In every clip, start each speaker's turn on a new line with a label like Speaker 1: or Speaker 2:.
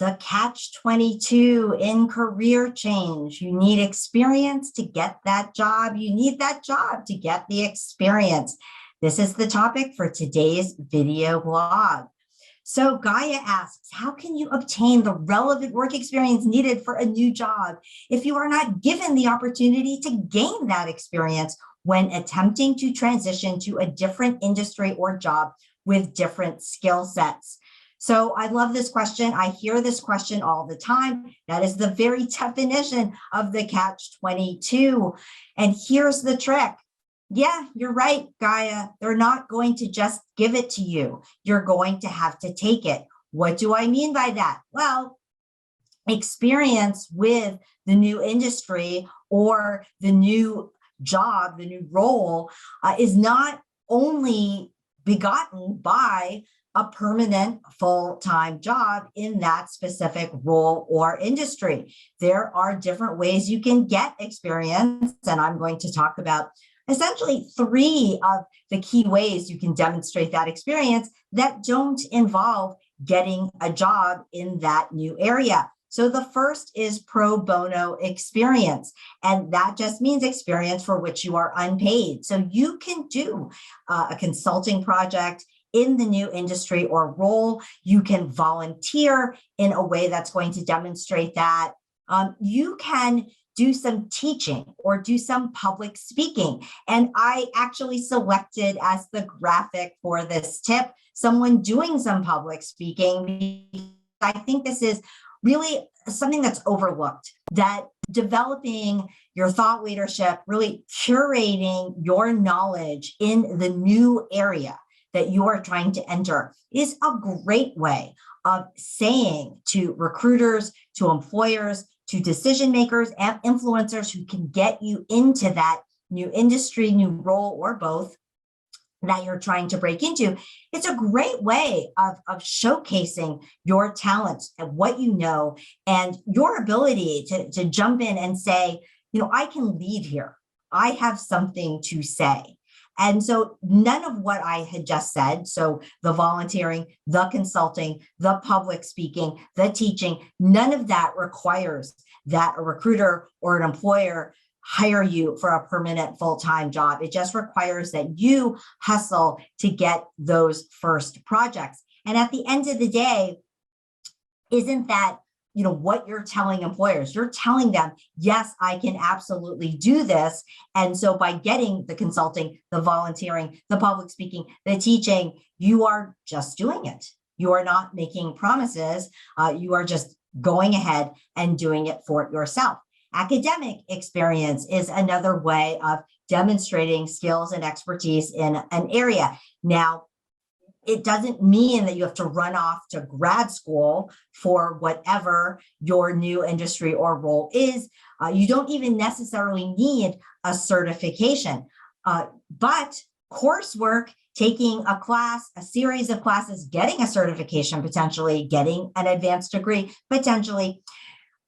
Speaker 1: the catch-22 in career change. You need experience to get that job. You need that job to get the experience. This is the topic for today's video blog. So Gaia asks, how can you obtain the relevant work experience needed for a new job if you are not given the opportunity to gain that experience when attempting to transition to a different industry or job with different skill sets? So I love this question. I hear this question all the time. That is the very definition of the catch-22. And here's the trick. Yeah, you're right, Gaia. They're not going to just give it to you. You're going to have to take it. What do I mean by that? Well, experience with the new industry or the new job, the new role is not only begotten by a permanent full-time job in that specific role or industry. There are different ways you can get experience, and I'm going to talk about essentially 3 of the key ways you can demonstrate that experience that don't involve getting a job in that new area. So the first is pro bono experience, and that just means experience for which you are unpaid. So you can do a consulting project in the new industry or role. You can volunteer in a way that's going to demonstrate that. You can do some teaching or do some public speaking. And I actually selected as the graphic for this tip, someone doing some public speaking. I think this is really something that's overlooked, that developing your thought leadership, really curating your knowledge in the new area that you are trying to enter is a great way of saying to recruiters, to employers, to decision makers and influencers who can get you into that new industry, new role, or both that you're trying to break into. It's a great way of showcasing your talents and what you know and your ability to jump in and say, you know, I can lead here. I have something to say. And so none of what I had just said, so the volunteering, the consulting, the public speaking, the teaching, none of that requires that a recruiter or an employer hire you for a permanent full-time job. It just requires that you hustle to get those first projects. And at the end of the day, isn't that what you're telling employers? You're telling them, yes, I can absolutely do this. And so by getting the consulting, the volunteering, the public speaking, the teaching, you are just doing it. You are not making promises. You are just going ahead and doing it for yourself. Academic experience is another way of demonstrating skills and expertise in an area. Now, it doesn't mean that you have to run off to grad school for whatever your new industry or role is. You don't even necessarily need a certification, but coursework, taking a class, a series of classes, getting a certification, potentially getting an advanced degree, potentially,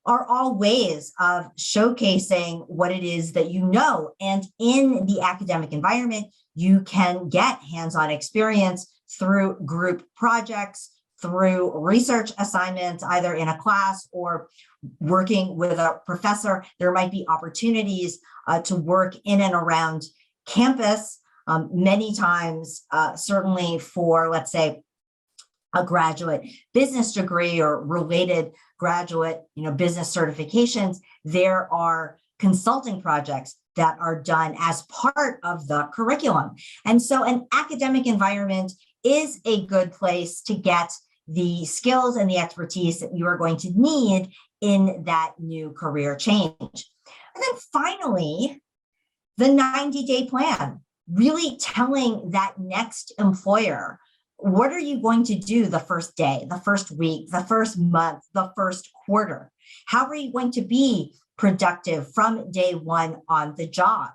Speaker 1: are all ways of showcasing what it is that you know. And in the academic environment, you can get hands-on experience through group projects, through research assignments, either in a class or working with a professor. There might be opportunities to work in and around campus, many times, certainly for, let's say, a graduate business degree or related graduate, business certifications. There are consulting projects that are done as part of the curriculum. And so an academic environment is a good place to get the skills and the expertise that you are going to need in that new career change. And then finally, the 90-day plan, really telling that next employer, what are you going to do the first day, the first week, the first month, the first quarter? How are you going to be productive from day one on the job?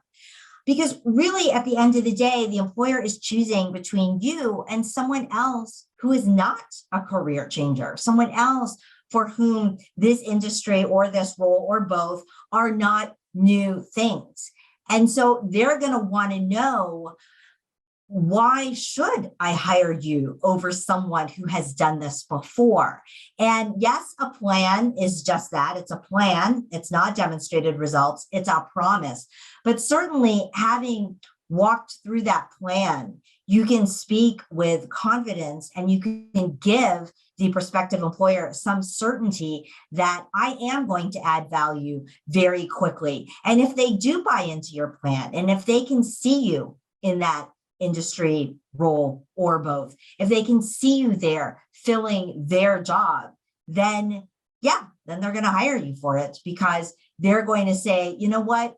Speaker 1: Because really, at the end of the day, the employer is choosing between you and someone else who is not a career changer, someone else for whom this industry or this role or both are not new things. And so they're going to want to know why should I hire you over someone who has done this before? And yes, a plan is just that. It's a plan. It's not demonstrated results. It's a promise. But certainly having walked through that plan, you can speak with confidence and you can give the prospective employer some certainty that I am going to add value very quickly. And if they do buy into your plan, and if they can see you in that industry role or both, if they can see you there filling their job, then then they're going to hire you for it, because they're going to say, you know what?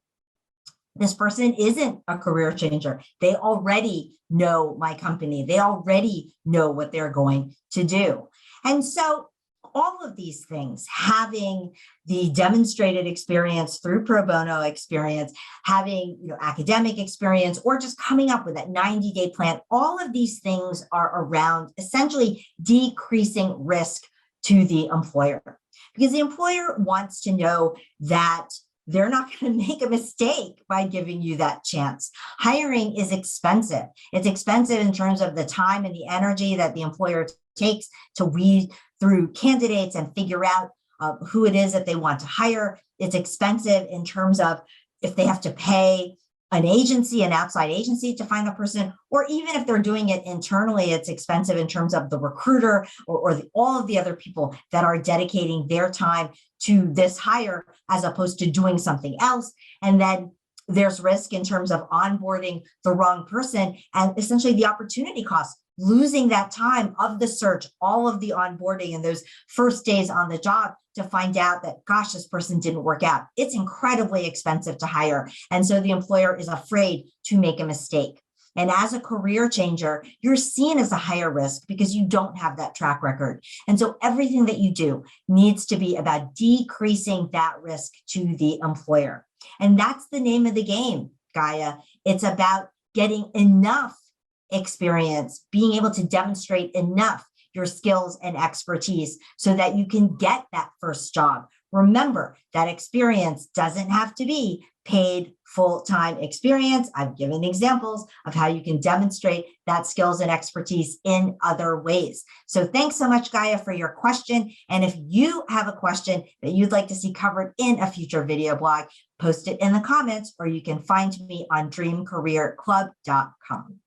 Speaker 1: This person isn't a career changer. They already know my company. They already know what they're going to do. And so all of these things, having the demonstrated experience through pro bono experience, having academic experience, or just coming up with that 90-day plan, all of these things are around essentially decreasing risk to the employer, because the employer wants to know that they're not going to make a mistake by giving you that chance. Hiring is expensive. It's expensive in terms of the time and the energy that the employer takes to weed through candidates and figure out who it is that they want to hire. It's expensive in terms of if they have to pay an agency, an outside agency to find the person, or even if they're doing it internally, it's expensive in terms of the recruiter or all of the other people that are dedicating their time to this hire as opposed to doing something else. And then there's risk in terms of onboarding the wrong person and essentially the opportunity cost, losing that time of the search, all of the onboarding and those first days on the job to find out that, gosh, this person didn't work out. It's incredibly expensive to hire. And so the employer is afraid to make a mistake. And as a career changer, you're seen as a higher risk because you don't have that track record. And so everything that you do needs to be about decreasing that risk to the employer. And that's the name of the game, Gaia. It's about getting enough experience, being able to demonstrate enough your skills and expertise so that you can get that first job. Remember, that experience doesn't have to be paid full-time experience. I've given examples of how you can demonstrate that skills and expertise in other ways. So thanks so much, Gaia, for your question. And if you have a question that you'd like to see covered in a future video blog, post it in the comments, or you can find me on dreamcareerclub.com.